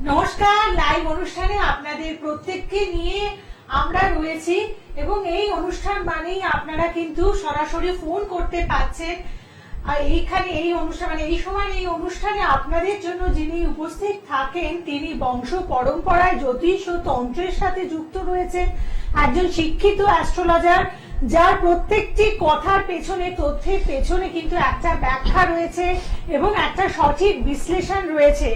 নমস্কার, লাইভ অনুষ্ঠানে আপনাদের প্রত্যেককে নিয়ে আমরা রয়েছি এবং এই অনুষ্ঠান মানেই আপনারা কিন্তু সরাসরি ফোন করতে পাচ্ছেন। আর এইখানে এই অনুষ্ঠান মানে এই সময় এই অনুষ্ঠানে আপনাদের জন্য যিনি উপস্থিত থাকেন তিনি বংশ পরম্পরায় জ্যোতিষ ও তন্ত্রের সাথে যুক্ত রয়েছেন, একজন শিক্ষিত অ্যাস্ট্রোলজার যার প্রত্যেকটি কথার পেছনে তথ্যের পেছনে কিন্তু একটা ব্যাখ্যা রয়েছে এবং একটা সঠিক বিশ্লেষণ রয়েছে,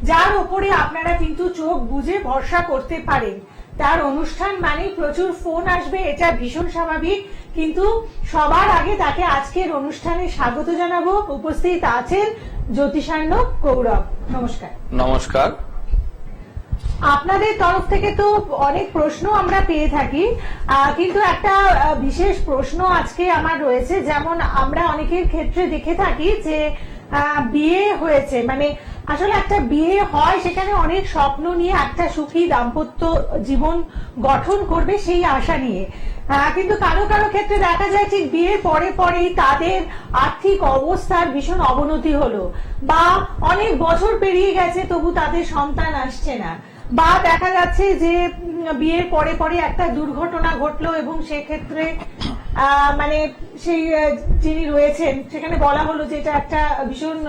যার উপরে আপনারা কিন্তু চোখ বুজে ভরসা করতে পারেন। তার অনুষ্ঠান মানে প্রচুর ফোন আসবে, এটা ভীষণ স্বাভাবিক, কিন্তু সবার আগে তাকে আজকের অনুষ্ঠানে স্বাগত জানাবো। উপস্থিত আছেন জ্যোতিষার্ণ গৌরব। নমস্কার। নমস্কার। আপনাদের তরফ থেকে তো অনেক প্রশ্ন আমরা পেয়ে থাকি, কিন্তু একটা বিশেষ প্রশ্ন আজকে আমার রয়েছে। যেমন আমরা অনেকের ক্ষেত্রে দেখে থাকি যে বিয়ে হয়েছে, মানে আসলে একটা বিয়ে হয়, সেখানে অনেক স্বপ্ন নিয়ে একটা সুখী দাম্পত্য জীবন গঠন করবে সেই আশা নিয়ে, কিন্তু কারো কারো ক্ষেত্রে দেখা যায় ঠিক বিয়ের পরে পরেই তাদের আর্থিক অবস্থার ভীষণ অবনতি হলো, বা অনেক বছর পেরিয়ে গেছে তবু তাদের সন্তান আসছে না, বা দেখা যাচ্ছে যে বিয়ের পরে পরে একটা দুর্ঘটনা ঘটলো এবং সেক্ষেত্রে মানে সেই যিনি রয়েছেন সেখানে বলা হলো যে এটা একটা ভীষণ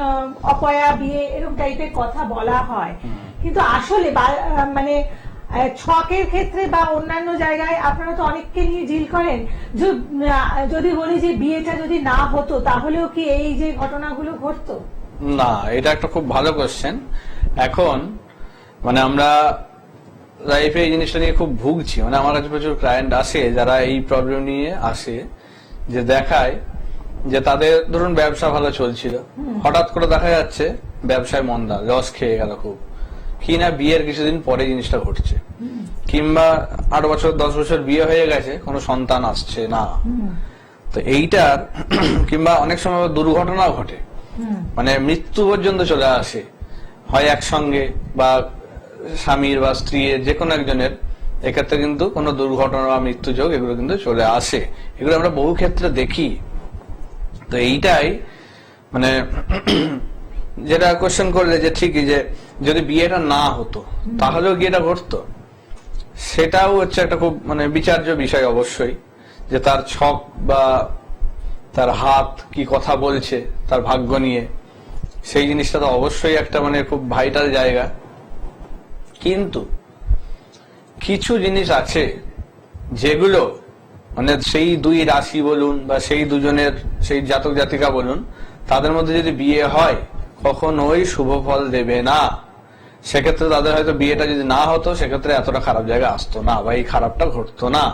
অপয়া বিয়ে, এরকম টাইপের কথা বলা হয়। কিন্তু আসলে মানে ছকের ক্ষেত্রে বা অন্যান্য জায়গায় আপনারা তো অনেককে নিয়ে ডিল করেন, যদি বলি যে বিয়েটা যদি না হতো তাহলেও কি এই যে ঘটনাগুলো ঘটতো? না, এটা একটা খুব ভালো কোশ্চেন। এখন মানে আমরা লাইফে এই জিনিসটা নিয়ে খুব ভুগছি। মানে আমার কাছে প্রচুর ক্লায়েন্ট আসে যারা এই প্রবলেম নিয়ে আসে, যে দেখায় যে তাদের ধরুন ব্যবসা ভালো চলছিল, হঠাৎ করে দেখা যাচ্ছে ব্যবসায় মন্দা, লস খেয়ে গেল খুব, কি না বিয়ের কিছুদিন পরে জিনিসটা ঘটছে, কিংবা 8 বছর 10 বছর বিয়ে হয়ে গেছে কোনো সন্তান আসছে না। তো এইটার কিংবা অনেক সময় দুর্ঘটনাও ঘটে, মানে মৃত্যু পর্যন্ত চলে আসে, হয় একসঙ্গে বা স্বামীর বা স্ত্রীর যে কোনো একজনের। এক্ষেত্রে কিন্তু কোনো দুর্ঘটনা বা মৃত্যুযোগ এগুলো কিন্তু চলে আসে, এগুলো আমরা বহু ক্ষেত্রে দেখি। তো এইটাই মানে যেটা কোশ্চেন করলে যে ঠিকই যে যদি বিয়েটা না হতো তাহলেও কি এটা ঘটতো, সেটাও হচ্ছে একটা খুব মানে বিচার্য বিষয় অবশ্যই, যে তার ছক বা তার হাত কি কথা বলছে তার ভাগ্য নিয়ে, সেই জিনিসটা তো অবশ্যই একটা মানে খুব ভাইটাল জায়গা। কিন্তু কিছু জিনিস আছে যেগুলো মানে সেই দুই রাশি বলুন বা সেই দুজনের সেই জাতক জাতিকা বলুন, তাদের মধ্যে যদি বিয়ে হয় কখনোই শুভ ফল দেবে না। সেক্ষেত্রে তাদের হয়তো বিয়েটা যদি না হতো সেক্ষেত্রে এতটা খারাপ জায়গা আসতো না বা এই খারাপটা ঘটতো না।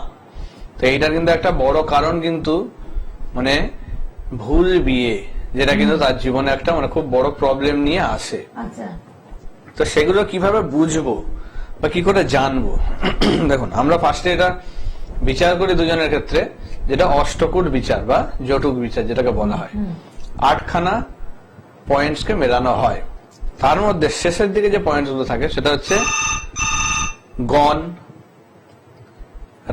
তো এইটার কিন্তু একটা বড় কারণ কিন্তু মানে ভুল বিয়ে, যেটা কিন্তু তার জীবনে একটা মানে খুব বড় প্রবলেম নিয়ে আসে। তো সেগুলো কিভাবে বুঝবো বা কি করে জানবো? দেখুন, আমরা ফার্স্টে এটা বিচার করি দুজনের ক্ষেত্রে, যেটা অষ্টকূট বিচার বা জটুক বিচার যেটাকে বলা হয়। 8খানা পয়েন্টস কে মেলানো হয়, তার মধ্যে শেষের দিকে যে পয়েন্টস গুলো থাকে সেটা হচ্ছে গণ,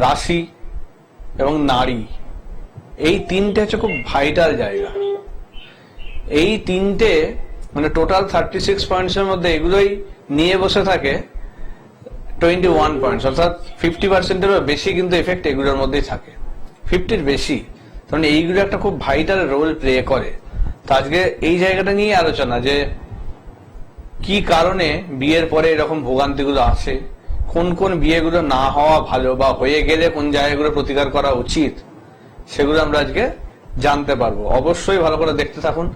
রাশি এবং নারী। এই তিনটে হচ্ছে খুব ভাইটাল জায়গা। এই তিনটে মানে টোটাল 36 পয়েন্টস এর মধ্যে এগুলোই নিয়ে বসে থাকে 21 পয়েন্টস, অর্থাৎ 50%-এরও বেশি কিন্তু এফেক্ট এগুলোর মধ্যেই থাকে, 50-র বেশি। কারণ এইগুলো একটা খুব ভাইটাল রোল প্লে করে। তো আজকে এই জায়গাটা নিয়ে আলোচনা, যে কি কারণে বিয়ের পরে এরকম ভোগান্তিগুলো আসে, কোন কোন বিয়েগুলো না হওয়া ভালো বা হয়ে গেলে কোন জায়গাগুলো প্রতিকার করা উচিত, সেগুলো আমরা আজকে জানতে পারবো। অবশ্যই ভালো করে দেখতে থাকুন।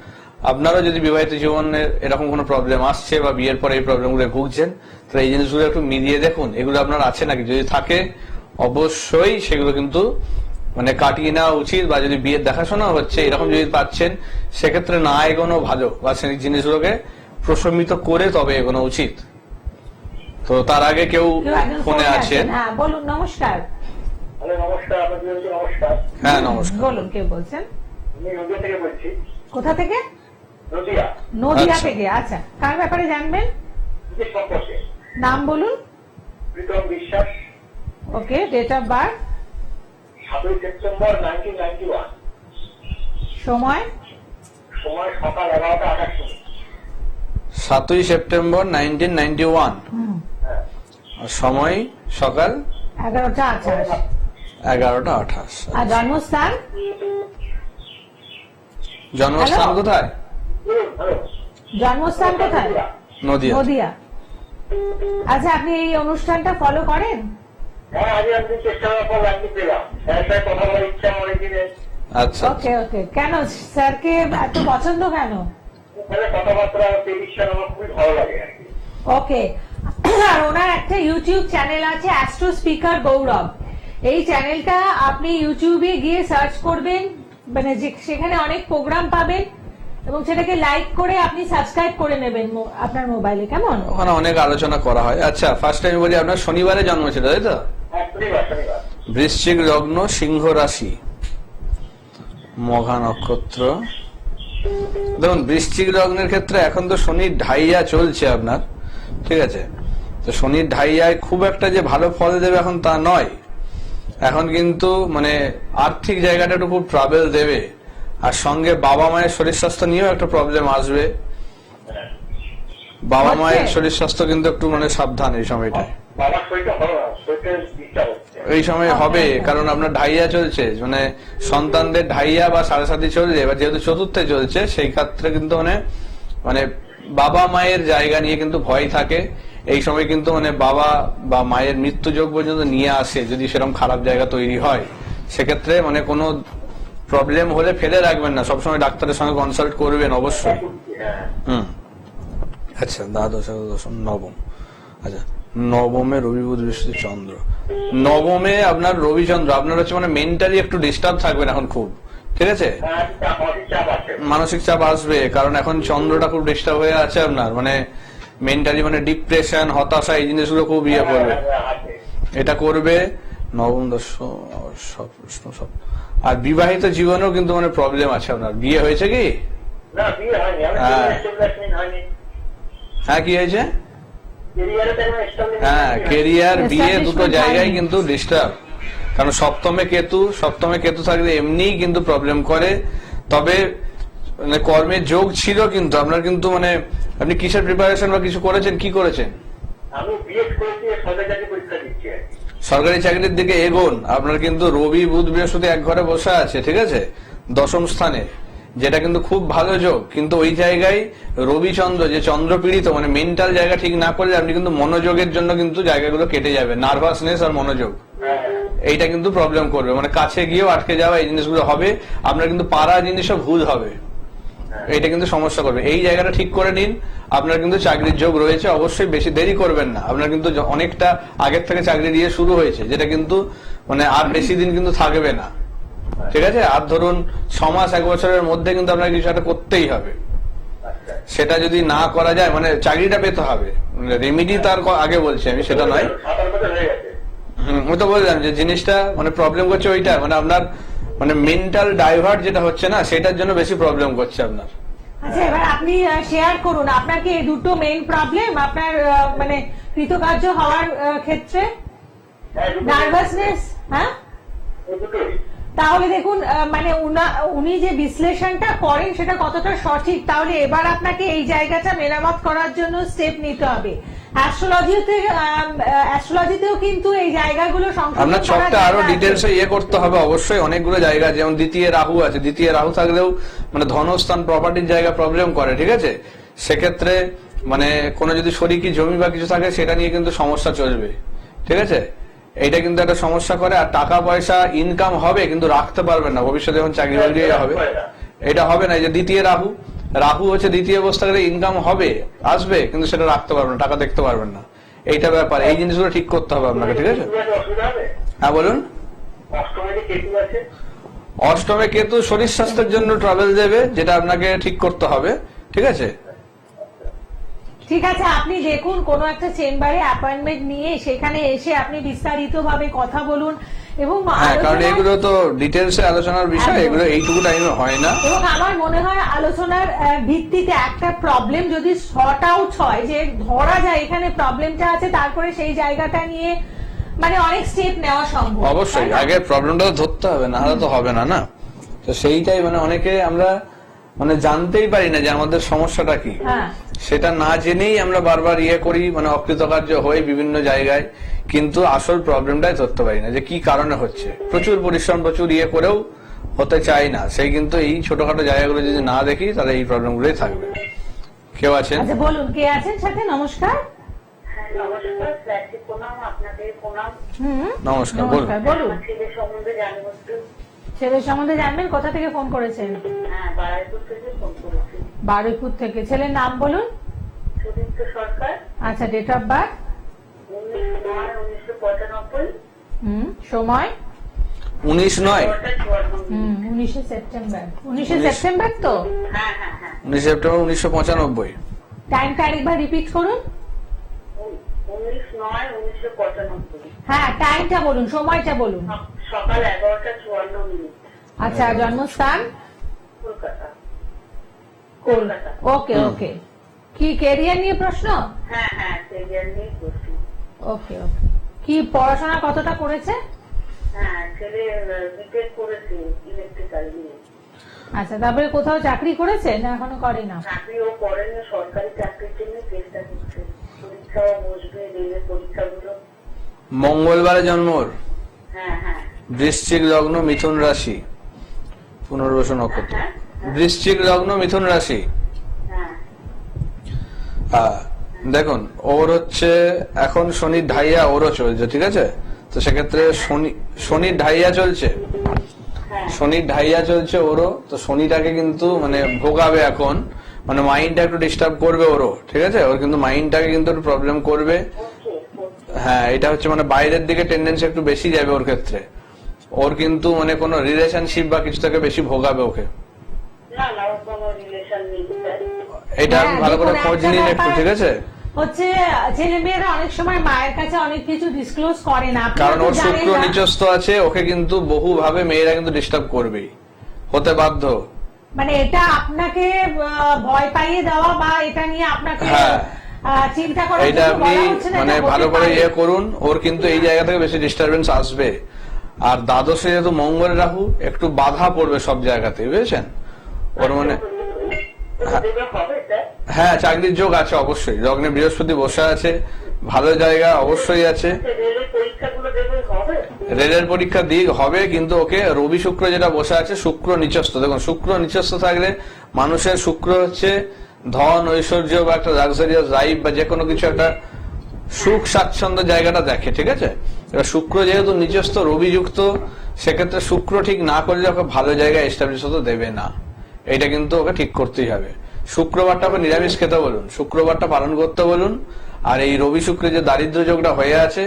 আপনারা যদি বিবাহিত জীবনে এরকম কোনো প্রবলেম আসছে বা বিয়ের পরে এই প্রবলেমগুলো ভুগছেন, তাহলে এই জিনিসগুলো একটু মিলিয়ে দেখুন এগুলো আপনার আছে নাকি। যদি থাকে অবশ্যই সেগুলো কিন্তু মানে কাটিয়ে নেওয়া উচিত, বা যদি বিয়ের দেখাশোনা হচ্ছে এরকম যদি পাচ্ছেন সেক্ষেত্রে না এগোনো ভালো, বা সেই জিনিসগুলোকে প্রশমিত করে তবে এগোনো উচিত। তো তার আগে কেউ ফোনে আছেন। হ্যাঁ বলুন। নমস্কার। নমস্কার। নমস্কার। হ্যাঁ নমস্কার। বলুন, কে বলছেন? আমি নদিয়া থেকে বলছি। কোথা থেকে? নদিয়া। নদিয়া থেকে। আচ্ছা, কার ব্যাপারে জানবেন? নাম বলুন। প্রীতম বিশ্বাস। ওকে, ডেট অফ বার্থ? 7 সেপ্টেম্বর 1991। সময়? সময় সকাল 11টা 28 মিনিট। 7 সেপ্টেম্বর 1991। আর সময় সকাল 11:28। 11:28। আর জন্মস্থান? জন্মস্থান হ্যালো? কোথায়? হ্যালো। জন্মস্থান কোথায়? নদিয়া। নদিয়া। আচ্ছা, আপনি এই অনুষ্ঠানটা ফলো করেন? হ্যাঁ, আজ আমি চেষ্টা করার পর লাইনটি পেলাম। স্যার সাথে কথা বলার ইচ্ছা অনেক দিনের। আচ্ছা ওকে ওকে। কেন স্যারকে এত পছন্দ কেন? স্যারের কথাবার্তা প্রেডিকশন আমার খুবই ভালো লাগে আর কি। ওকে। আর ওনার একটা ইউটিউব চ্যানেল আছে, অ্যাস্ট্রো স্পিকার গৌরব। এই চ্যানেলটা আপনি ইউটিউবে গিয়ে সার্চ করবেন, মানে সেখানে অনেক প্রোগ্রাম পাবেন এবং সেটাকে লাইক করে আপনি সাবস্ক্রাইব করে নেবেন আপনার মোবাইলে, কেমন? ওখানে অনেক আলোচনা করা হয়। আচ্ছা, ফার্স্ট টাইম বলি, আপনার শনিবারে জন্ম ছিল তাই তো? হ্যাঁ, শনিবার। বৃশ্চিক লগ্ন, সিংহ রাশি, মঘা নক্ষত্র। দেখুন, বৃশ্চিক লগ্নের ক্ষেত্রে এখন তো শনির ঢাইয়া চলছে আপনার, ঠিক আছে? তো শনির ঢাইয়ায় খুব একটা যে ভালো ফল দেবে এখন তা নয়। এখন কিন্তু মানে আর্থিক জায়গাটা একটু খুব ট্রাভেল দেবে, আর সঙ্গে বাবা মায়ের শরীর স্বাস্থ্য নিয়েও একটা প্রবলেম আসবে। বাবা মায়ের শরীর স্বাস্থ্য কিন্তু একটু মানে সাবধান এই সময়টায়। বাবার শরীরটা ভালো না, শরীরটা ডিস্টার্ব হচ্ছে। এই সময় হবে, কারণ আপনার ঢাইয়া চলছে, মানে সন্তানদের ঢাইয়া বা সাড়ে সাথী চলছে, এবার যেহেতু চতুর্থে চলছে সেই ক্ষেত্রে কিন্তু মানে বাবা মায়ের জায়গা নিয়ে কিন্তু ভয় থাকে। এই সময় কিন্তু মানে বাবা বা মায়ের মৃত্যু যোগ পর্যন্ত নিয়ে আসে যদি সেরকম খারাপ জায়গা তৈরি হয়। সেক্ষেত্রে মানে কোনো প্রবলেম হলে ফেলে রাখবেন না, সবসময় ডাক্তারের সঙ্গে কনসাল্ট করবেন অবশ্যই। হ্যাঁ। আচ্ছা, দ্বাদশ একাদশ নবম। আচ্ছা, নবমে রবি বুধ বৃহস্পতি চন্দ্র। নবমে আপনার রবি চন্দ্র, আপনার হচ্ছে মানে মেন্টালি একটু ডিস্টার্ব থাকবেন এখন খুব, ঠিক আছে? মানসিক চাপ আসবে, কারণ এখন চন্দ্রটা খুব ডিস্টার্ব হয়ে আছে আপনার, মানে মেন্টালি মানে ডিপ্রেশন, হতাশা, এই জিনিসগুলো খুব ইয়ে করবে, এটা করবে। নবম দশম সব প্রশ্ন সব। আর বিবাহিত জীবনেও কিন্তু মানে প্রবলেম আছে আপনার। বিয়ে হয়েছে কি? না, বিয়ে হয়নি। হ্যাঁ, কি হয়েছে? হ্যাঁ, হ্যাঁ, কেরিয়ার, বিয়ে দুটো Establishment জায়গায় হয়নি। কিন্তু ডিস্টার্ব, কারণ সপ্তমে কেতু থাকলে এমনিই কিন্তু প্রবলেম করে। তবে মানে কর্মের যোগ ছিল, কিন্তু আপনার কিন্তু মানে আপনি কিসের প্রিপারেশন বা কিছু করেছেন, কি করেছেন? আমি বিএড করেছি, সরকারি চাকরি পরীক্ষা দিচ্ছি আর কি। সরকারি চাকরির দিকে এগোন। আপনার কিন্তু রবি বুধ বৃহস্পতি এক ঘরে বসে আছে, ঠিক আছে, দশম স্থানে, যেটা কিন্তু খুব ভালো যোগ। কিন্তু ওই জায়গায় রবি চন্দ্র, যে চন্দ্র পীড়িত, মানে মেন্টাল জায়গা ঠিক না করলে আপনি কিন্তু মনোযোগের জন্য কিন্তু জায়গাগুলো কেটে যাবে, নার্ভাসনেস আর মনোযোগ, এইটা কিন্তু প্রবলেম করবে, মানে কাছে গিয়েও আটকে যাওয়া, এই জিনিসগুলো হবে। আপনার কিন্তু পারা জিনিসও ভুল হবে, এইটা কিন্তু সমস্যা করবে। এই জায়গাটা ঠিক করে নিন। আপনার কিন্তু চাকরির যোগ রয়েছে, অবশ্যই বেশি দেরি করবেন না। আপনার কিন্তু অনেকটা আগের থেকে চাকরি দিয়ে শুরু হয়েছে, যেটা কিন্তু মানে আর বেশি দিন কিন্তু থাকবে না, ঠিক আছে? আর ধরুন 6 মাস 1 বছরের মধ্যে কিন্তু আপনার কিছু একটা করতেই হবে। সেটা যদি না করা যায়, মানে চাকরিটা পেতে হবে। রেমিডি তার আগে বলছি আমি, সেটা নয়। 7 বছর হয়ে গেছে। আমি তো বললাম যে জিনিসটা মানে প্রবলেম করছে ওইটা, মানে আপনার মানে মেন্টাল ডাইভার্ট যেটা হচ্ছে না, সেটার জন্য বেশি প্রবলেম করছে আপনার। আচ্ছা, এবার আপনি শেয়ার করুন আপনার কি এই দুটো মেইন প্রবলেম আপনার মানে কৃতকার্য হওয়ার ক্ষেত্রে? নার্ভাসনেস? হ্যাঁ, দুটোই। তাহলে দেখুন মানে উনি যে বিশ্লেষণটা করেন সেটা কতটা সঠিক, তাহলে এবার আপনাকে এই জায়গাটা মেরামত করার জন্য স্টেপ নিতে হবে। অ্যাস্ট্রোলজিতেও কিন্তু এই জায়গাগুলো সংশোধন আপনার করা ছকটা আরো জায়গা আছে। ডিটেলসে ইয়ে করতে হবে অবশ্যই। অনেকগুলো জায়গা, যেমন দ্বিতীয় রাহু আছে, দ্বিতীয় রাহু থাকলেও মানে ধনস্থান, প্রপার্টির জায়গা প্রবলেম করে, ঠিক আছে? সেক্ষেত্রে মানে কোনো যদি শরিকি জমি বা কিছু থাকে, সেটা নিয়ে কিন্তু সমস্যা চলবে, ঠিক আছে? এইটা কিন্তু একটা সমস্যা করে। আর টাকা পয়সা ইনকাম হবে, কিন্তু রাখতে পারবেন না ভবিষ্যতে, যখন চাকরি বাকরি হবে এটা হবে না। এই যে দ্বিতীয় রাহু হচ্ছে দ্বিতীয় অবস্থা, ইনকাম হবে, আসবে, কিন্তু সেটা রাখতে পারবেন না, টাকা দেখতে পারবেন না, এইটা ব্যাপার। এই জিনিসগুলো ঠিক করতে হবে আপনাকে, ঠিক আছে? হ্যাঁ, বলুন। অষ্টমে কেতু শরীর স্বাস্থ্যের জন্য ট্রাভেল দেবে, যেটা আপনাকে ঠিক করতে হবে, ঠিক আছে? ঠিক আছে, আপনি দেখুন কোনো একটা চেম্বারে অ্যাপয়েন্টমেন্ট নিয়ে সেখানে এসে আপনি বিস্তারিত ভাবে কথা বলুন এবং হ্যাঁ, কারণ আলোচনায়- এগুলো তো ডিটেলসে আলোচনার বিষয়, একদম। এগুলো এইটুকু টাইমে হয় না। এবং আমার মনে হয় আলোচনার ভিত্তিতে একটা প্রবলেম যদি শর্ট আউট হয়, যে ধরা যায় এখানে প্রবলেমটা আছে, তারপরে সেই জায়গাটা নিয়ে মানে অনেক স্টেপ নেওয়া সম্ভব। অবশ্যই তাই না? আগে প্রবলেমটা ধরতে হবে, না হলে তো হবে না। না তো সেইটাই মানে অনেকে আমরা মানে জানতেই পারি না যে আমাদের সমস্যাটা কি। হ্যাঁ। সেটা না জেনেই আমরা বারবার করি, মানে অকৃতকার্য হই বিভিন্ন জায়গায়, কিন্তু আসল প্রবলেমটাই ধরতে পারি না যে কি কারণে হচ্ছে। প্রচুর পরিশ্রম, প্রচুর করেও হতে চাই না, সেই কিন্তু এই ছোটখাটো জায়গাগুলো যদি না দেখি তাহলে এই প্রবলেমগুলোই থাকবে। কেউ আছেন? আচ্ছা বলুন, কে আছেন সাথে? নমস্কার। হ্যাঁ নমস্কার, স্যারকে প্রণাম, আপনাদের প্রণাম। নমস্কার, বলুন। বলুন। আমার ছেলের সম্বন্ধে জানবো একটু। ছেলের সম্বন্ধে জানবেন? কোথা থেকে ফোন করেছেন? হ্যাঁ, বারাইপুর থেকে ফোন করেছি। বারুইপুর থেকে। ছেলের নাম বলুন। সুদীপ্ত সরকার। আচ্ছা, ডেট অফ বার্থ? 19/9/1995। সময়? 19/9? 19 সেপ্টেম্বর। 19 সেপ্টেম্বর তো? হ্যাঁ হ্যাঁ হ্যাঁ। 19 সেপ্টেম্বর 1995। টাইমটা আরেকবার রিপিট করুন। 19/9/1995। হ্যাঁ, টাইমটা বলুন, সময়টা বলুন। সকাল 11:54। আচ্ছা, জন্মস্থান? কলকাতা। ওকে ওকে। কি ক্যারিয়ার নিয়ে প্রশ্ন? হ্যাঁ হ্যাঁ, ক্যারিয়ার নিয়ে প্রশ্ন। ওকে ওকে। কি পড়াশোনা কতটা করেছে? হ্যাঁ, ছেলে বিটেক করেছে ইলেকট্রিক্যাল নিয়ে। আচ্ছা, তারপরে কোথাও চাকরি করেছে না এখনো করে না? চাকরিও করেনি, সরকারি চাকরির জন্য চেষ্টা করছে। পরীক্ষাও বসবে, রেলের পরীক্ষাগুলো। মঙ্গলবারে জন্ম ওর। হ্যাঁ হ্যাঁ বৃশ্চিক লগ্ন, মিথুন রাশি, পুনর্বসু নক্ষত্র। বৃশ্চিক লগ্ন, মিথুন রাশি। হ্যাঁ। দেখুন, ওর হচ্ছে এখন শনির ঢাইয়া ওরও চলছে, ঠিক আছে? তো সেক্ষেত্রে শনির ঢাইয়া চলছে, হ্যাঁ শনির ঢাইয়া চলছে ওরও। তো শনিটাকে কিন্তু মানে ভোগাবে এখন, মানে মাইন্ডটা একটু ডিস্টার্ব করবে ওরও, ঠিক আছে? ওর কিন্তু মাইন্ডটাকে কিন্তু একটু প্রবলেম করবে। ওকে ওকে। হ্যাঁ, এটা হচ্ছে মানে বাইরের দিকে টেন্ডেন্সি একটু বেশি যাবে ওর ক্ষেত্রে। ওর কিন্তু মানে কোনো রিলেশনশিপ বা কিছু থেকে বেশি ভোগাবে ওকে। না না, ওর কোনো রিলেশন নেই স্যার। এটা আপনি ভালো করে দেখুন, খোঁজ একটা নিন একটু, ব্যাপার ঠিক আছে? হচ্ছে ছেলে মেয়েরা অনেক সময় মায়ের কাছে অনেক কিছু ডিসক্লোজ করে না। আপনারা কারণ তো ওর জানেন শুক্র না। নিচস্থ আছে, ওকে কিন্তু বহু ভাবে মেয়েরা কিন্তু ডিস্টার্ব করবেই, হতে বাধ্য। মানে এটা আপনাকে ভয় পাইয়ে দেওয়া বা এটা নিয়ে আপনাকে হ্যাঁ। চিন্তা করার এটা জন্য আপনি বলা হচ্ছে না, মানে এটা হতে ভালো করে পারে। করুন। ওর কিন্তু এই জায়গা থেকে বেশি ডিস্টারবেন্স আসবে। আর দ্বাদশে যেহেতু মঙ্গল রাহু, একটু বাধা পড়বে সব জায়গাতে, বুঝেছেন? ওর মানে দেবে হবে স্যার? হ্যাঁ, চাকরির যোগ আছে অবশ্যই। লগ্নে বৃহস্পতি বসে আছে, ভালো জায়গা অবশ্যই আছে। রেলের পরীক্ষাগুলো দেবে হবে? রেলের পরীক্ষা দিক হবে, কিন্তু ওকে রবি শুক্র যেটা বসে আছে, শুক্র নিচস্থ। দেখুন, শুক্র নিচস্থ থাকলে মানুষের শুক্র হচ্ছে ধন, ঐশ্বর্য বা একটা লাক্সারিয়াস লাইফ বা যে কোনো কিছু একটা সুখ স্বাচ্ছন্দ্য জায়গাটা দেখে, ঠিক আছে? এবার শুক্র যেহেতু নিচস্থ রবি যুক্ত, সেক্ষেত্রে শুক্র ঠিক না করলে ওকে ভালো জায়গায় এস্টাবলিশ হতে দেবে না। এটা কিন্তু ওকে ঠিক করতেই হবে। শুক্রবারটা ওকে নিরামিষ খেতে বলুন, শুক্রবারটা পালন করতে বলুন। আর এই রবি শুক্রে যে দারিদ্র যোগটা হয়ে আছে,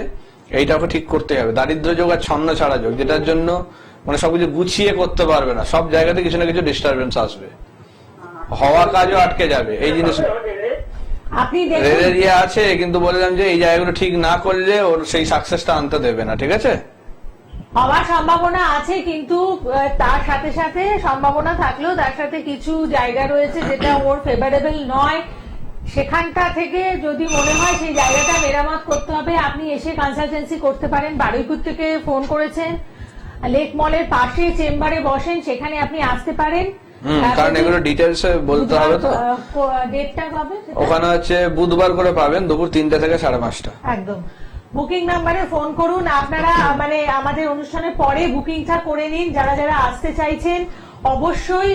এইটা ওকে ঠিক করতে হবে। দারিদ্র যোগ আর ছন্ন ছাড়া যোগ, যেটার জন্য মানে সবকিছু গুছিয়ে করতে পারবে না, সব জায়গাতে কিছু না কিছু ডিস্টারবেন্স আসবে, হওয়া কাজও আটকে যাবে। এই জিনিস আপনি দেখুন, রেলের আছে, কিন্তু বললাম যে এই জায়গাগুলো ঠিক না করলে ওর সেই সাকসেসটা আনতে দেবে না, ঠিক আছে? হওয়ার সম্ভাবনা আছে, কিন্তু তার সাথে সাথে সম্ভাবনা থাকলেও তার সাথে কিছু জায়গা রয়েছে যেটা ওর ফেভারেবল নয়। সেখানটা থেকে যদি মনে হয় সেই জায়গাটা মেরামত করতে হবে, আপনি এসে কনসালটেন্সি করতে পারেন। বারুইপুর থেকে ফোন করেছেন, লেক মলের পাশে চেম্বারে বসেন, সেখানে আপনি আসতে পারেন। কারণ এগুলো ডিটেলস বলতে হবে তো। ডেটটা কবে? ওখানে হচ্ছে বুধবার করে পাবেন, দুপুর 3টে থেকে 5:30। একদম। বুকিং নাম্বারে ফোন করুন। আপনারা মানে আমাদের অনুষ্ঠানের পরে বুকিংটা করে নিন। যারা যারা আসতে চাইছেন, অবশ্যই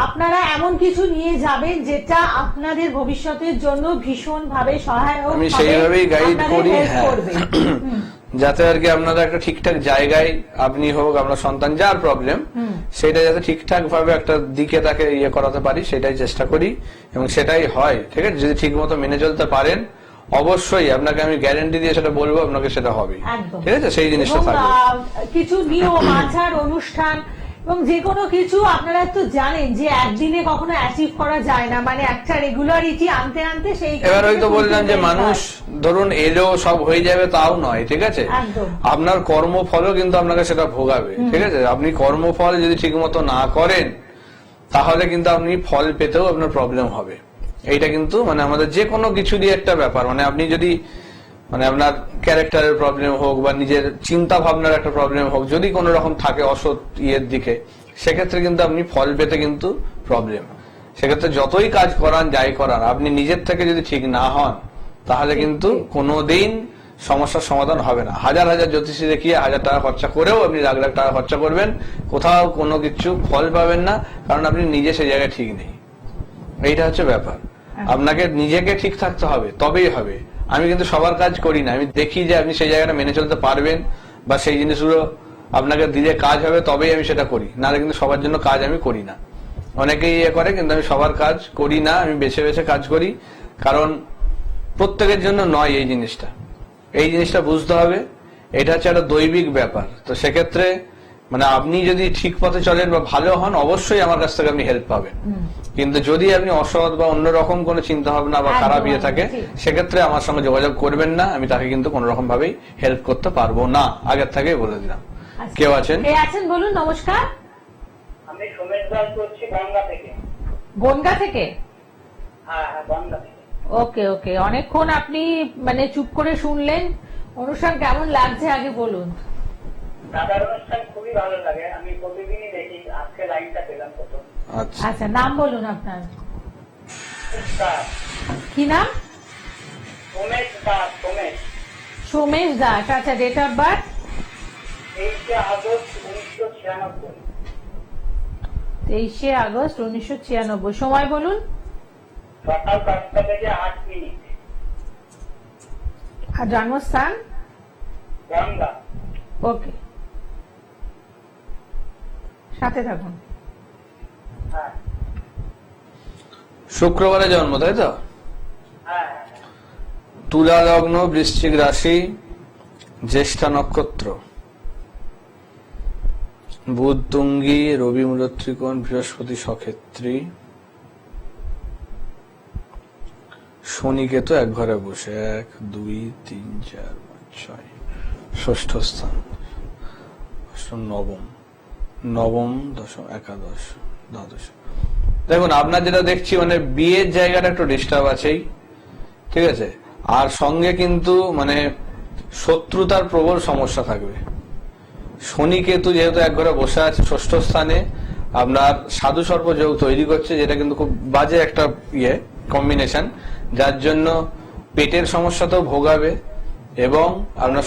আপনারা এমন কিছু নিয়ে যাবেন যেটা আপনাদের ভবিষ্যতের জন্য ভীষণ ভাবে সহায়ক হবে, আমি সেইভাবেই গাইড আপনাদের করি। help হ্যাঁ, করবে। যাতে আর কি আপনারা একটা ঠিকঠাক জায়গায়, আপনি হোক আপনার সন্তান যার প্রবলেম, সেটা যাতে ঠিকঠাক ভাবে একটা দিকে তাকে করাতে পারি, সেটাই চেষ্টা করি এবং সেটাই হয়, ঠিক আছে? যদি ঠিক মতো মেনে চলতে পারেন, অবশ্যই আপনাকে আমি গ্যারান্টি দিয়ে সেটা বলবো, আপনাকে সেটা হবে, একদম। ঠিক আছে? সেই জিনিসটা এবং, থাকবে। কিছু নিয়ম আচার অনুষ্ঠান এবং যে কোনো কিছু আপনারা তো জানেন যে একদিনে কখনো অ্যাচিভ করা যায় না, মানে একটা রেগুলারিটি আনতে আনতে সেই এবার হয়তো বললাম যে মানুষ ধরুন এলো সব হয়ে যাবে, তাও নয়, ঠিক আছে? একদম। আপনার কর্মফলও কিন্তু আপনাকে সেটা ভোগাবে, ঠিক আছে? আপনি কর্মফল যদি ঠিক মতো না করেন, তাহলে কিন্তু আপনি ফল পেতেও আপনার প্রবলেম হবে। এইটা কিন্তু মানে আমাদের যে কোনো কিছু দিয়ে একটা ব্যাপার, মানে আপনি যদি মানে আপনার ক্যারেক্টারের প্রবলেম হোক বা নিজের চিন্তা ভাবনার একটা প্রবলেম হোক, যদি কোনো রকম থাকে অসৎ ইয়ের দিকে, সেক্ষেত্রে কিন্তু আপনি ফল পেতে কিন্তু প্রবলেম। সেক্ষেত্রে যতই কাজ করান যাই করান আপনি নিজের থেকে যদি ঠিক না হন তাহলে কিন্তু কোনোদিন সমস্যার সমাধান হবে না। হাজার হাজার জ্যোতিষী দেখিয়ে 1000 টাকা খরচা করেও আপনি লাখ লাখ টাকা খরচা করবেন, কোথাও কোনো কিছু ফল পাবেন না, কারণ আপনি নিজে সেই জায়গায় ঠিক নেই। এইটা হচ্ছে ব্যাপার। আপনাকে নিজেকে ঠিক থাকতে হবে, তবেই হবে। আমি কিন্তু সবার কাজ করি না, আমি দেখি যে আপনি সেই জায়গাটা মেনে চলতে পারবেন বা সেই জিনিসগুলো আপনাকে দিলে কাজ হবে, তবেই আমি সেটা করি। নাহলে কিন্তু সবার জন্য কাজ আমি করি না। অনেকেই ইয়ে করে, কিন্তু আমি সবার কাজ করি না, আমি বেছে বেছে কাজ করি, কারণ প্রত্যেকের জন্য নয় এই জিনিসটা। এই জিনিসটা বুঝতে হবে, এটা হচ্ছে একটা দৈবিক ব্যাপার। তো সেক্ষেত্রে মানে আপনি যদি ঠিক পথে চলেন বা ভালো হন, অবশ্যই আমার কাছ থেকে আপনি হেল্প পাবেন। কিন্তু যদি আপনি অসৎ বা অন্যরকম কোনো চিন্তা ভাবনা বা খারাপ ইয়ে থাকে, সেক্ষেত্রে আমার সঙ্গে যোগাযোগ করবেন না, আমি তাকে কিন্তু কোন রকম ভাবেই হেল্প করতে পারবো না, আগের থেকেই বলে দিলাম। কেউ আছেন? কে আছেন বলুন। নমস্কার। আমি সোমেশ দাস বলছি গঙ্গা থেকে। বনগা থেকে? হ্যাঁ হ্যাঁ, গঙ্গা থেকে। ওকে ওকে, অনেকক্ষণ আপনি মানে চুপ করে শুনলেন। অনুষ্ঠান কেমন লাগছে আগে বলুন। দাদার অনুষ্ঠান খুবই ভালো লাগে, আমি প্রতিদিনই দেখি, আজকে লাইনটা পেলাম প্রথম। আচ্ছা, আচ্ছা, নাম বলুন আপনার। দাস, কি নাম? সোমেশ দাস, সোমেশ। সোমেশ দাস। আচ্ছা, date of birth? 23 August 1996। 23 August 1996। সময় বলুন। সকাল 10টা থেকে 8 মিনিট। আর জন্মস্থান? গঙ্গা। ওকে, সাথে থাকুন। হ্যাঁ শুক্রবারে জন্ম, তাই তো? হ্যাঁ। তুলা লগ্ন, বৃশ্চিক রাশি, জ্যেষ্ঠা নক্ষত্র, বুধ তুঙ্গি, রবি মূল ত্রিকোণ, বৃহস্পতি সক্ষেত্রী, শনি কেতু এক ঘরে বসে। 1 2 3 4 5 6, ষষ্ঠ স্থান, নবম, দশম, একাদশ, দ্বাদশ। দেখুন, আপনার যেটা দেখছি মানে বিয়ের জায়গাটা একটু ডিস্টার্ব আছেই, ঠিক আছে। আর সঙ্গে কিন্তু মানে শত্রুতার প্রবল সমস্যা থাকবে। শনি কেতু যেহেতু এক ঘরে বসে আছে ষষ্ঠ স্থানে, আপনার সাধু সর্প যোগ তৈরি করছে, যেটা কিন্তু খুব বাজে একটা কম্বিনেশন, যার জন্য পেটের সমস্যাতেও ভোগাবে এবং আপনার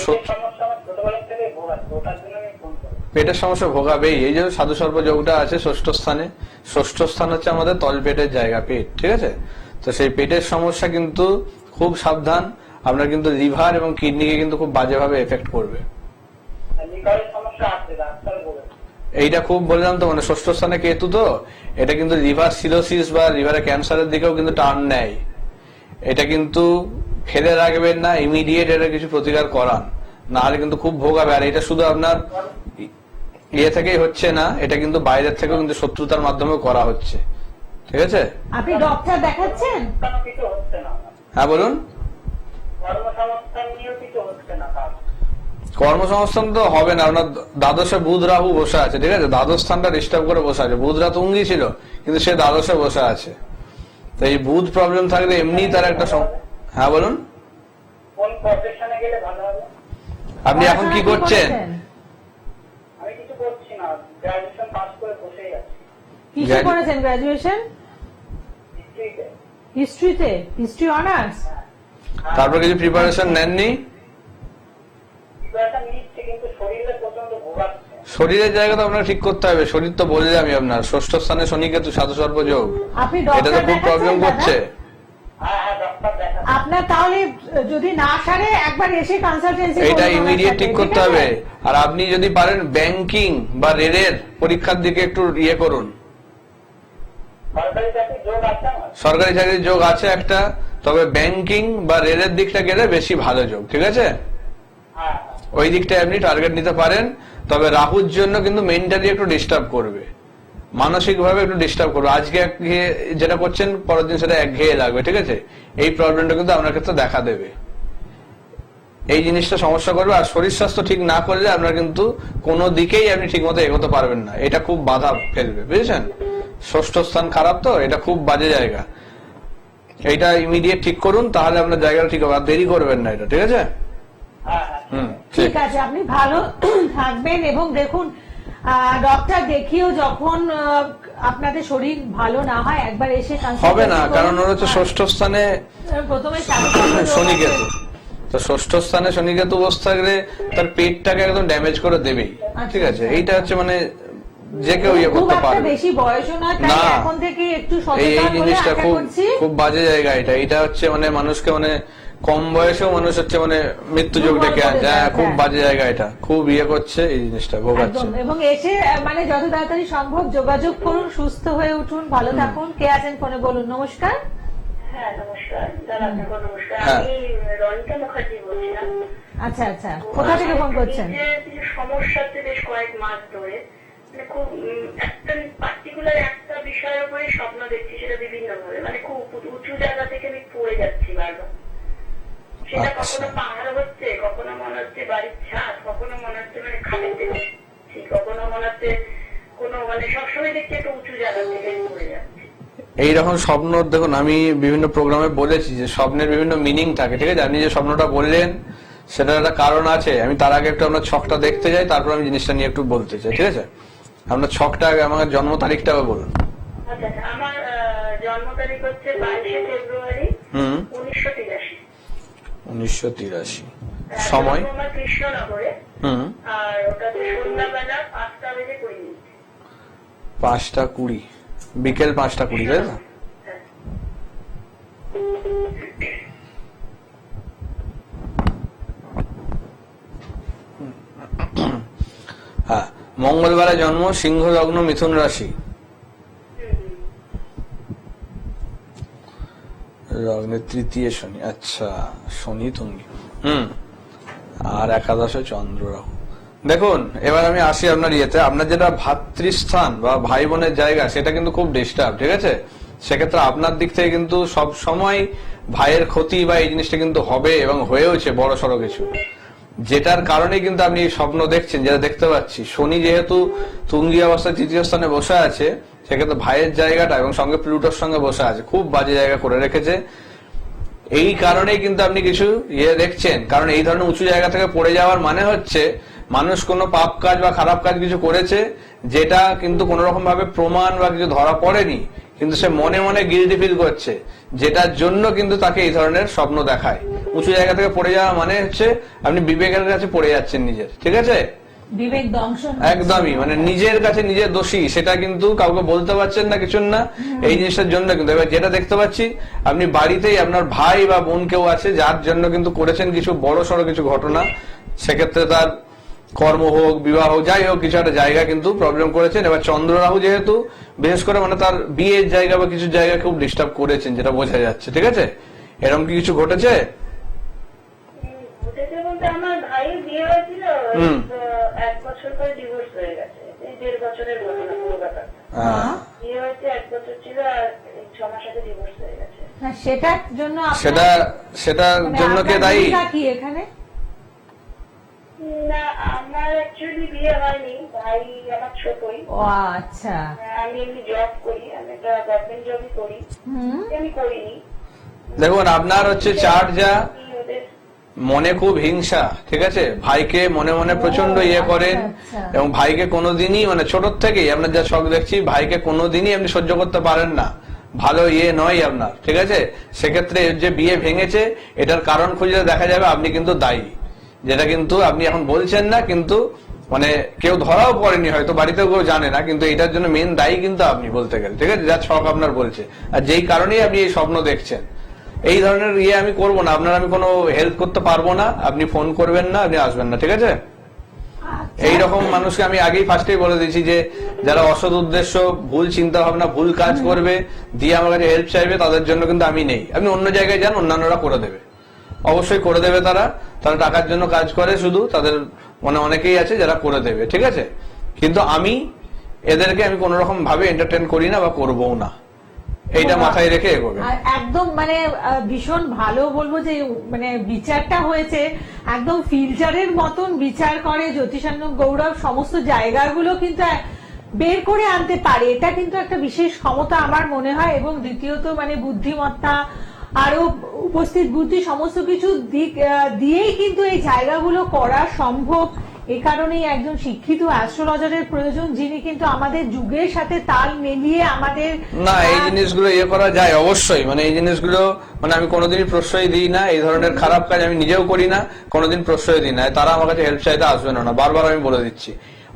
পেটের সমস্যা ভোগাবেই। এই জন্য সাধু সর্প যোগটা আছে ষষ্ঠ স্থানে। ষষ্ঠ স্থান হচ্ছে আমাদের তল পেটের জায়গা, পেট, ঠিক আছে। তো সেই পেটের সমস্যা কিন্তু খুব সাবধান, আপনার কিন্তু লিভার এবং কিডনিকে কিন্তু খুব বাজেভাবে এফেক্ট করবে। এইটা খুব বললাম তো, মানে ষষ্ঠ স্থানে কেতু, তো এটা কিন্তু লিভার সিরোসিস বা লিভারে ক্যান্সারের দিকেও কিন্তু টার্ন নেয়। এটা কিন্তু ফেলে রাখবেন না, ইমিডিয়েট এটা কিছু প্রতিকার করান, না হলে কিন্তু খুব ভোগাবে। আর এটা শুধু আপনার ইয়ে থেকেই হচ্ছে না, এটা কিন্তু বাইরের থেকেও কিন্তু শত্রুতার মাধ্যমে করা হচ্ছে, ঠিক আছে। আপনি ডক্টর দেখাচ্ছেন? হ্যাঁ বলুন। কর্মসংস্থান তো হবে না, আপনার দ্বাদশে বুধ রাহু বসে আছে, ঠিক আছে। দ্বাদশ স্থানটা ডিস্টার্ব করে বসে আছে। বুধ রাহু তুঙ্গি ছিল, কিন্তু সে দ্বাদশে বসে আছে। তো এই বুধ প্রবলেম থাকলে এমনি তার একটা। হ্যাঁ বলুন। আপনি এখন কি করছেন? কিসে করেছেন গ্রাজুয়েশন? হিস্ট্রিতে? History honours? তারপর কিছু প্রিপারেশন নেননি? শরীরের জায়গা তো আপনার ঠিক করতে হবে। শরীর তো বললে আমি আপনার ষষ্ঠ স্থানে শনি কেতু, সাধু সর্প যোগ, এটা তো খুব প্রবলেম করছে আপনার। তাহলে যদি না সারে একবার এসে কনসালটেন্সি, এটা ইমিডিয়েট ঠিক করতে হবে। আর আপনি যদি পারেন ব্যাংকিং বা রেলের পরীক্ষার দিকে একটু ইয়ে করুন। সরকারি চাকরির যোগ আছে একটা, তবে ব্যাংকিং বা রেলের দিকটা গেলে বেশি ভালো যোগ, ঠিক আছে। ওই দিকটা আপনি টার্গেট নিতে পারেন। তবে রাহুর জন্য কিন্তু মেন্টালি একটু ডিস্টার্ব করবে, মানসিক ভাবে একটু ডিস্টার্ব করবে। আজকে যেটা করছেন পরের দিন সেটা একঘেয়ে লাগবে, ঠিক আছে। এই প্রবলেমটা কিন্তু আপনার ক্ষেত্রে দেখা দেবে, এই জিনিসটা সমস্যা করবে। আর শরীর স্বাস্থ্য ঠিক না করলে আপনার কিন্তু কোনো দিকেই আপনি ঠিক মতো এগোতে পারবেন না, এটা খুব বাধা ফেলবে, বুঝেছেন। ষষ্ঠ স্থান খারাপ, তো এটা খুব বাজে জায়গা। এইটা ইমিডিয়েট ঠিক করুন, তাহলে আপনার জায়গাটা ঠিক হবে। আর দেরি করবেন না, এটা ঠিক আছে। ঠিক আছে, আপনি ভালো থাকবেন। এবং দেখুন, ডক্টর দেখিও যখন আপনাদের শরীর ভালো না হয় একবার এসে হবে না, কারণ ওর হচ্ছে ষষ্ঠ স্থানে প্রথমে শনিকেতু। তো ষষ্ঠ স্থানে শনিকেতু অবস্থা থাকলে তার পেটটাকে একদম ড্যামেজ করে দেবেই। ঠিক আছে, এইটা হচ্ছে মানে যে কেউ ইয়ে করতে পারবে। বেশি বয়সও না, তাই এখন থেকে একটু এই সচেতন হলে জিনিসটা আশা খুব করছি। খুব বাজে জায়গা এটা। এটা হচ্ছে মানে মানুষকে মানে কম বয়সেও মানুষ হচ্ছে মানে মৃত্যু যোগ ডেকে আনছে। খুব বাজে জায়গা এটা, খুব ইয়ে করছে এই জিনিসটা, ভোগাচ্ছে। একদম। এবং এসে মানে যত তাড়াতাড়ি সম্ভব যোগাযোগ করুন, সুস্থ হয়ে উঠুন, ভালো থাকুন। কে আছেন ফোনে বলুন। নমস্কার। হ্যাঁ নমস্কার, দাদা আপনাকে নমস্কার। হ্যাঁ। আমি রনিতা মুখার্জি বলছিলাম। আচ্ছা আচ্ছা, কোথা থেকে ফোন করছেন? কিছু সমস্যাতে বেশ কয়েক মাস ধরে মানে খুব একটা পার্টিকুলার একটা বিষয়ের উপরে স্বপ্ন দেখছি, সেটা বিভিন্ন ভাবে মানে খুব উঁচু জায়গা থেকে আমি পড়ে যাচ্ছি বারবার। সেটা কখনো পাহাড় হচ্ছে, কখনো মনে হচ্ছে বাড়ির ছাদ, কখনো মনে হচ্ছে মানে খালের থেকে, কখনো মনে হচ্ছে কোনো মানে সবসময় দেখছি একটা উঁচু জায়গা থেকে পড়ে যাচ্ছে। এইরকম স্বপ্ন দেখুন, আমি বিভিন্ন প্রোগ্রামে বলেছি যে স্বপ্নের বিভিন্ন মিনিং থাকে। ঠিক আছে, আপনি যে স্বপ্নটা বললেন সেটার একটা কারণ আছে। আমি তার আগে একটু আপনার ছকটা দেখতে যাই, তারপর আমি জিনিসটা নিয়ে একটু বলতে চাই। ঠিক আছে, আপনার ছকটা আগে, আমার জন্ম তারিখটাও বলুন। আচ্ছা আচ্ছা, আমার জন্ম তারিখ হচ্ছে 22শে ফেব্রুয়ারি 1983। 1983। সময় আমার কৃষ্ণনগরে। আর ওটাতে সন্ধ্যাবেলা 5:20। 5:20, বিকেল 5:20, তাই না? হ্যাঁ, মঙ্গলবারে জন্ম, সিংহ লগ্ন, মিথুন রাশি। লগ্নের তৃতীয় শনি। আচ্ছা, শনি তুঙ্গি। আর একাদশে চন্দ্র রাহু। দেখুন, এবার আমি আসি আপনার ইয়েতে। আপনার যেটা ভাতৃস্থান বা ভাই বোনের জায়গা, সেটা কিন্তু খুব ডিস্টার্ব। ঠিক আছে, সেক্ষেত্রে আপনার দিক থেকে কিন্তু সব সময় ভাইয়ের ক্ষতি বা এই জিনিসটা কিন্তু হবে এবং হয়েওছে বড় সড়ো কিছু, যেটার কারণে কিন্তু আপনি স্বপ্ন দেখছেন, যেটা দেখতে পাচ্ছি। শনি যেহেতু তুঙ্গি অবস্থায় তৃতীয় স্থানে বসে আছে, সেক্ষেত্রে ভাইয়ের জায়গাটা এবং সঙ্গে প্লুটোর সঙ্গে বসে আছে, খুব বাজে জায়গা করে রেখেছে। এই কারণেই কিন্তু আপনি কিছু ইয়ে দেখছেন। কারণ এই ধরনের উঁচু জায়গা থেকে পড়ে যাওয়ার মানে হচ্ছে মানুষ কোনো পাপ কাজ বা খারাপ কাজ কিছু করেছে, যেটা কিন্তু কোন রকম ভাবে প্রমাণ বা কিছু ধরা পড়েনি, কিন্তু সে মনে মনে গিল্টি ফিল করছে, যেটার জন্য কিন্তু তাকে এই ধরনের স্বপ্ন দেখায়। উঁচু জায়গা থেকে পড়ে যাওয়া মানে হচ্ছে আপনি বিবেকের কাছে পড়ে যাচ্ছেন নিজের। ঠিক আছে, বিবেক দংশন একদমই, মানে নিজের কাছে নিজের দোষী, সেটা কিন্তু কাউকে বলতে পারছেন না কিছু না। এই জিনিসটার জন্য কিন্তু এবার যেটা দেখতে পাচ্ছি, আপনি বাড়িতেই আপনার ভাই বা বোন কেউ আছে, যার জন্য কিন্তু করেছেন কিছু বড় সড়ো কিছু ঘটনা। সেক্ষেত্রে তার কর্ম হোক, বিবাহ হোক, যাই হোক, কিছু একটা জায়গা কিন্তু প্রবলেম করেছেন। এবার চন্দ্র রাহু যেহেতু, বিশেষ করে মানে তার বিয়ের জায়গা বা কিছু জায়গা খুব ডিস্টার্ব করেছেন, যেটা বোঝা যাচ্ছে। ঠিক আছে, এরকম কি কিছু ঘটেছে? আমার ভাইয়ের বিয়ে হয়েছিল, 1 বছর পরে ডিভোর্স হয়ে গেছে। 1.5 বছরের ঘটনা পুরো ব্যাপারটা। বিয়ে হয়েছে 1 বছর ছিল, আর 6 মাস আগে ডিভোর্স হয়ে গেছে। সেটার জন্য সেটার জন্য কে দায়ী? কি এখানে না, আমার অ্যাকচুয়ালি বিয়ে হয়নি, ভাই আমার ছোটই। ও আচ্ছা, আমি এমনি জব করি, আমি একটা গভর্নমেন্ট জবই করি। আমি করিনি। দেখুন, আপনার হচ্ছে চার্ট যা মনে খুব হিংসা। ঠিক আছে, ভাইকে মনে মনে প্রচন্ড ইয়ে করেন, এবং ভাইকে কোনোদিনই মানে ছোট থেকেই আপনার যা শখ দেখছি, ভাইকে কোনোদিনই আপনি সহ্য করতে পারেন না, ভালো ইয়ে নয় আপনার। ঠিক আছে, সেক্ষেত্রে যে বিয়ে ভেঙেছে, এটার কারণ খুঁজলে দেখা যাবে আপনি কিন্তু দায়ী, যেটা কিন্তু আপনি এখন বলছেন না, কিন্তু মানে কেউ ধরাও পড়েনি, হয়তো বাড়িতেও কেউ জানে না, কিন্তু এটার জন্য মেন দায়ী কিন্তু আপনি বলতে গেলে। ঠিক আছে, যা ছক আপনার বলছে, আর যেই কারণেই আপনি এই স্বপ্ন দেখছেন। এই ধরনের ইয়ে আমি করবো না, আপনার আমি কোনো হেল্প করতে পারবো না, আপনি ফোন করবেন না, আপনি আসবেন না। ঠিক আছে, এইরকম মানুষকে আমি আগেই ফার্স্টেই বলে দিয়েছি যে যারা অসৎ উদ্দেশ্য, ভুল চিন্তা ভাবনা, ভুল কাজ করবে, দিয়ে আমার কাছে হেল্প চাইবে, তাদের জন্য কিন্তু আমি নেই। আপনি অন্য জায়গায় যান, অন্যান্যরা করে দেবে, অবশ্যই করে দেবে। তারা টাকার জন্য কাজ করে, শুধু তাদের মানে অনেকেই আছে যারা করে দেবে। ঠিক আছে, কিন্তু আমি এদেরকে আমি কোন রকম ভাবে এন্টারটেইন করি না বা করবও না, এইটা মাথায় রেখে এগোবে। একদম মানে ভীষণ ভালো বলবো যে মানে বিচারটা হয়েছে একদম ফিল্টারের মতন বিচার করে জ্যোতিষানন্দ গৌরব, সমস্ত জায়গাগুলো কিন্তু বের করে আনতে পারে। এটা কিন্তু একটা বিশেষ ক্ষমতা আমার মনে হয়। এবং দ্বিতীয়ত মানে বুদ্ধিমত্তা, আরো উপস্থিত বুদ্ধি, সমস্ত কিছু দিক দিয়েই কিন্তু এই জায়গাগুলো করা সম্ভব। এই কারণেই একজন শিক্ষিত অ্যাস্ট্রোলজারের প্রয়োজন, যিনি কিন্তু আমাদের যুগের সাথে তাল মিলিয়ে আমাদের না এই জিনিসগুলো ইয়ে করা যায় অবশ্যই, মানে এই জিনিসগুলো মানে আমি কোনোদিনই প্রশ্রয় দিই না, এই ধরনের খারাপ কাজ আমি নিজেও করি না, কোনোদিন প্রশ্রয় দিই না, তারা আমার কাছে হেল্প চাইতে আসবে না, বারবার আমি বলে দিচ্ছি।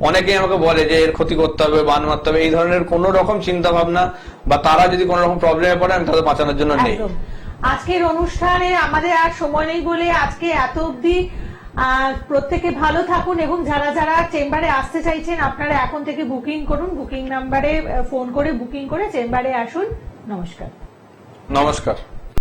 অনেকেই আমাকে বলে যে এর ক্ষতি করতে হবে, বান মারতে হবে, এই ধরনের কোন রকম চিন্তা ভাবনা বা তারা যদি কোন রকম প্রবলেমে পড়ে আমি তাদের বাঁচানোর জন্য নেই। একদম। আজকের অনুষ্ঠানে আমাদের আর সময় নেই বলে আজকে এত অবধি। প্রত্যেকে ভালো থাকুন, এবং যারা যারা চেম্বারে আসতে চাইছেন আপনারা এখন থেকে বুকিং করুন, বুকিং নাম্বারে ফোন করে বুকিং করে চেম্বারে আসুন। নমস্কার। নমস্কার।